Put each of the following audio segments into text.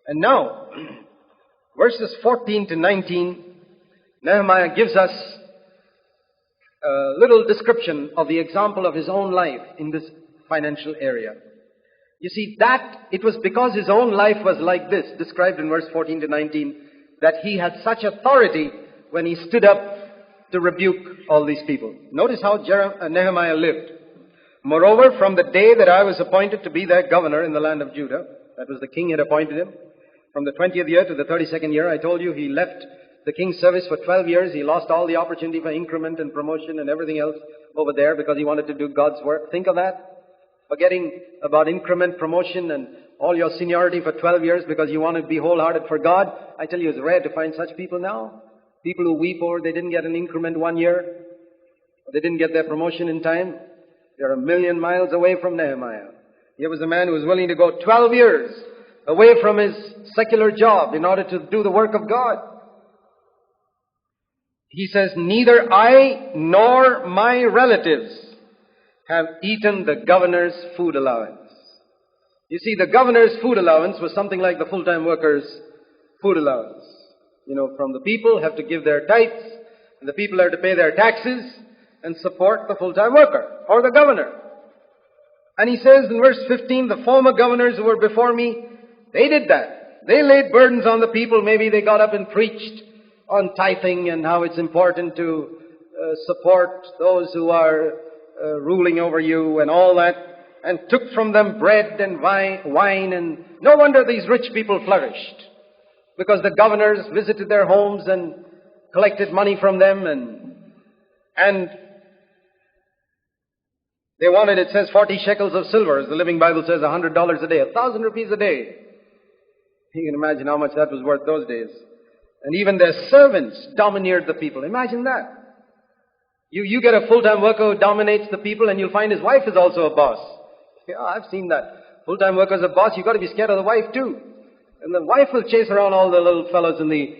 And now, verses 14 to 19, Nehemiah gives us a little description of the example of his own life in this financial area. You see, that it was because his own life was like this, described in verse 14 to 19, that he had such authority when he stood up to rebuke all these people. Notice how Nehemiah lived. Moreover, from the day that I was appointed to be their governor in the land of Judah, that was the king had appointed him, from the 20th year to the 32nd year, I told you he left the king's service for 12 years. He lost all the opportunity for increment and promotion and everything else over there because he wanted to do God's work. Think of that. Forgetting about increment, promotion, and all your seniority for 12 years because you want to be wholehearted for God. I tell you, it's rare to find such people now. People who weep over they didn't get an increment 1 year, or they didn't get their promotion in time. They're a million miles away from Nehemiah. Here was a man who was willing to go 12 years away from his secular job in order to do the work of God. He says, neither I nor my relatives have eaten the governor's food allowance. You see, the governor's food allowance was something like the full-time workers' food allowance. You know, from the people have to give their tithes, and the people are to pay their taxes and support the full-time worker or the governor. And he says in verse 15, the former governors who were before me, they did that. They laid burdens on the people. Maybe they got up and preached on tithing and how it's important to support those who are ruling over you and all that, and took from them bread and wine, and no wonder these rich people flourished, because the governors visited their homes and collected money from them, and they wanted, it says, 40 shekels of silver, as the Living Bible says, $100 a day, 1,000 rupees a day. You can imagine how much that was worth those days. And even their servants domineered the people. Imagine that. You get a full-time worker who dominates the people, and you'll find his wife is also a boss. Yeah, I've seen that. Full-time worker's a boss, you've got to be scared of the wife too. And the wife will chase around all the little fellows in the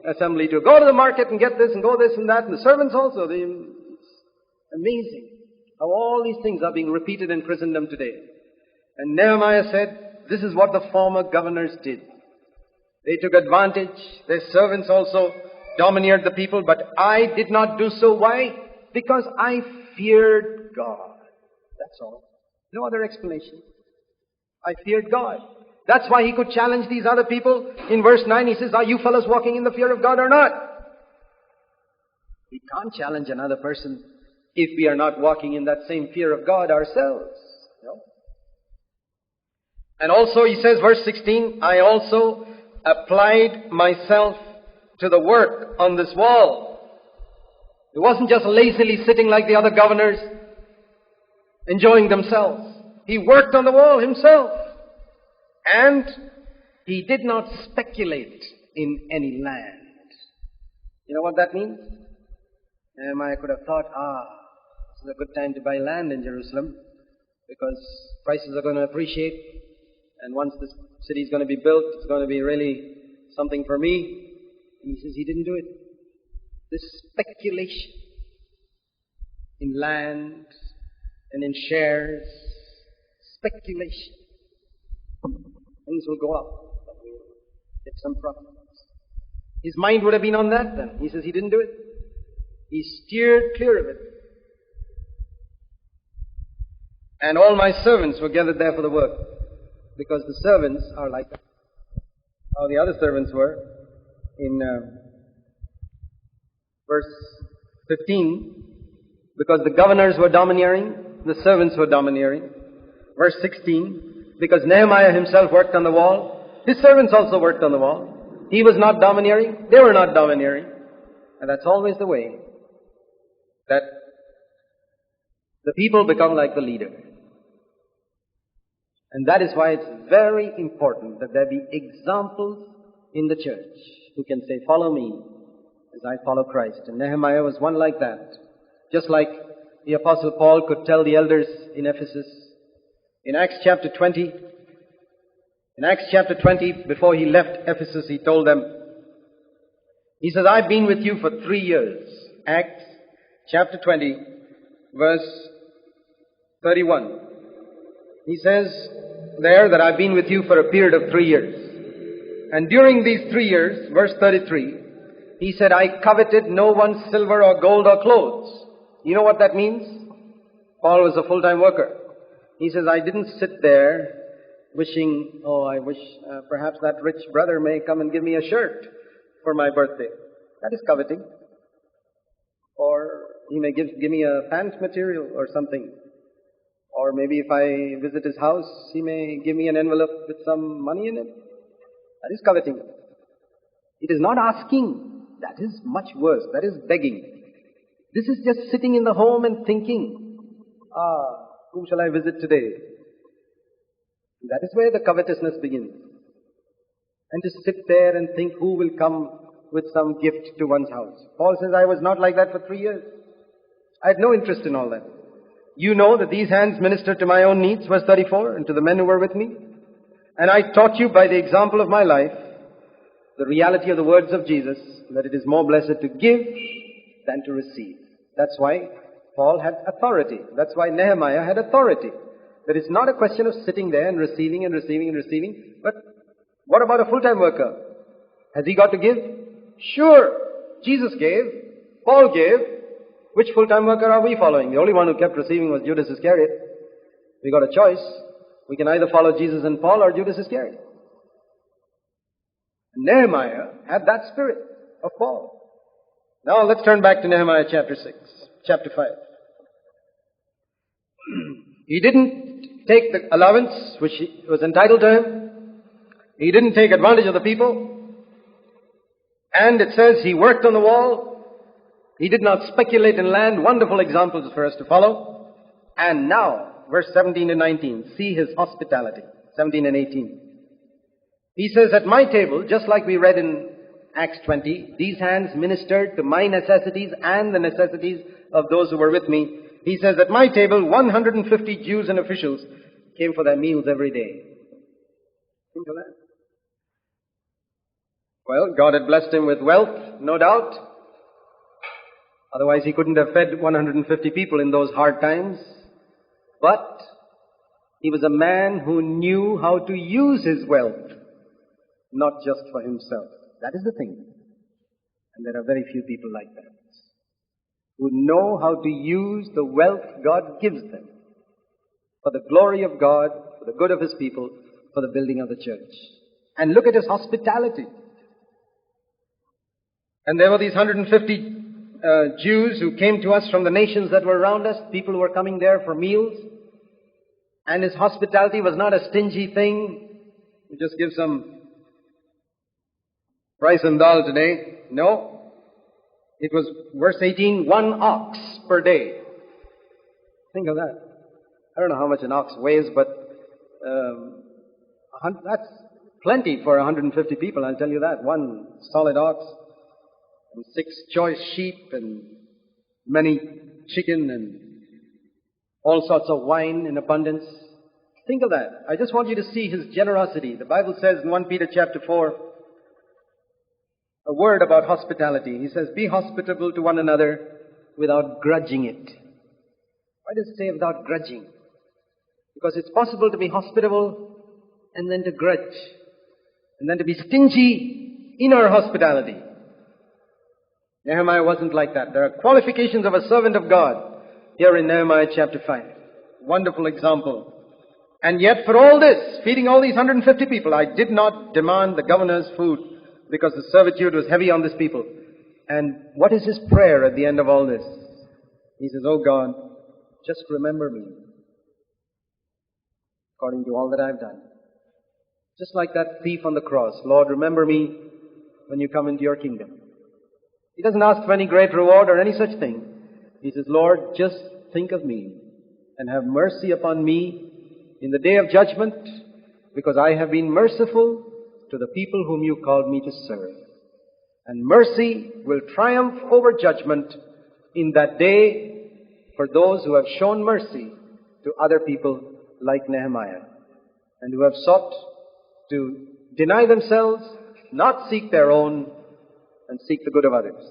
assembly to go to the market and get this and go this and that. And the servants also. It's amazing how all these things are being repeated in Christendom today. And Nehemiah said, this is what the former governors did. They took advantage. Their servants also domineered the people. But I did not do so. Why? Because I feared God. That's all. No other explanation. I feared God. That's why he could challenge these other people. In verse 9 he says, are you fellows walking in the fear of God or not? We can't challenge another person if we are not walking in that same fear of God ourselves. No? And also he says, verse 16, I also applied myself to the work on this wall. It wasn't just lazily sitting like the other governors, enjoying themselves. He worked on the wall himself. And he did not speculate in any land. You know what that means? Nehemiah could have thought, this is a good time to buy land in Jerusalem, because prices are going to appreciate, and once this city is going to be built, it's going to be really something for me. And he says he didn't do it. This speculation in land and in shares, speculation. Things will go up, but we'll get some profits. His mind would have been on that then. He says he didn't do it. He steered clear of it. And all my servants were gathered there for the work, because the servants are like how the other servants were. In verse 15, because the governors were domineering, the servants were domineering. Verse 16, because Nehemiah himself worked on the wall, his servants also worked on the wall. He was not domineering, they were not domineering. And that's always the way, that the people become like the leader. And that is why it's very important that there be examples in the church who can say, follow me as I follow Christ. And Nehemiah was one like that. Just like the Apostle Paul could tell the elders in Ephesus, in Acts chapter 20, before he left Ephesus, he told them, he says, I've been with you for 3 years. Acts chapter 20, verse 31. He says there that I've been with you for a period of 3 years. And during these 3 years, verse 33, he said, I coveted no one's silver or gold or clothes. You know what that means? Paul was a full-time worker. He says, I didn't sit there wishing, I wish perhaps that rich brother may come and give me a shirt for my birthday. That is coveting. Or he may give me a pant material or something. Or maybe if I visit his house, he may give me an envelope with some money in it. That is coveting. It is not asking. That is much worse. That is begging. This is just sitting in the home and thinking, whom shall I visit today? That is where the covetousness begins. And to sit there and think who will come with some gift to one's house. Paul says, I was not like that for 3 years. I had no interest in all that. You know that these hands ministered to my own needs, verse 34, and to the men who were with me. And I taught you by the example of my life the reality of the words of Jesus, that it is more blessed to give than to receive. That's why Paul had authority. That's why Nehemiah had authority. That it's not a question of sitting there and receiving and receiving and receiving. But what about a full-time worker? Has he got to give? Sure. Jesus gave. Paul gave. Which full-time worker are we following? The only one who kept receiving was Judas Iscariot. We got a choice. We can either follow Jesus and Paul or Judas Iscariot. Nehemiah had that spirit of Paul. Now let's turn back to Nehemiah chapter 5. He didn't take the allowance which was entitled to him. He didn't take advantage of the people. And it says he worked on the wall. He did not speculate in land. Wonderful examples for us to follow. And now, verse 17 and 19, see his hospitality. 17 and 18. He says, at my table, just like we read in Acts 20, these hands ministered to my necessities and the necessities of those who were with me. He says, at my table, 150 Jews and officials came for their meals every day. Think of that. Well, God had blessed him with wealth, no doubt. Otherwise, he couldn't have fed 150 people in those hard times. But he was a man who knew how to use his wealth, not just for himself. That is the thing. And there are very few people like that, who know how to use the wealth God gives them for the glory of God, for the good of his people, for the building of the church. And look at his hospitality. And there were these 150 Jews who came to us from the nations that were around us, people who were coming there for meals. And his hospitality was not a stingy thing. You just give some rice and dal today. No. It was, verse 18, 1 ox per day. Think of that. I don't know how much an ox weighs, but that's plenty for 150 people, I'll tell you that. 1 solid ox, and 6 choice sheep, and many chicken, and all sorts of wine in abundance. Think of that. I just want you to see his generosity. The Bible says in 1 Peter chapter 4, a word about hospitality. He says, be hospitable to one another without grudging it. Why does it say without grudging? Because it's possible to be hospitable and then to grudge. And then to be stingy in our hospitality. Nehemiah wasn't like that. There are qualifications of a servant of God here in Nehemiah chapter 5. Wonderful example. And yet for all this, feeding all these 150 people, I did not demand the governor's food because the servitude was heavy on this people. And what is his prayer at the end of all this? He says, oh God, just remember me according to all that I've done. Just like that thief on the cross. Lord, remember me when you come into your kingdom. He doesn't ask for any great reward or any such thing. He says, Lord, just think of me and have mercy upon me in the day of judgment, because I have been merciful to the people whom you called me to serve. And mercy will triumph over judgment in that day for those who have shown mercy to other people like Nehemiah, and who have sought to deny themselves, not seek their own, and seek the good of others.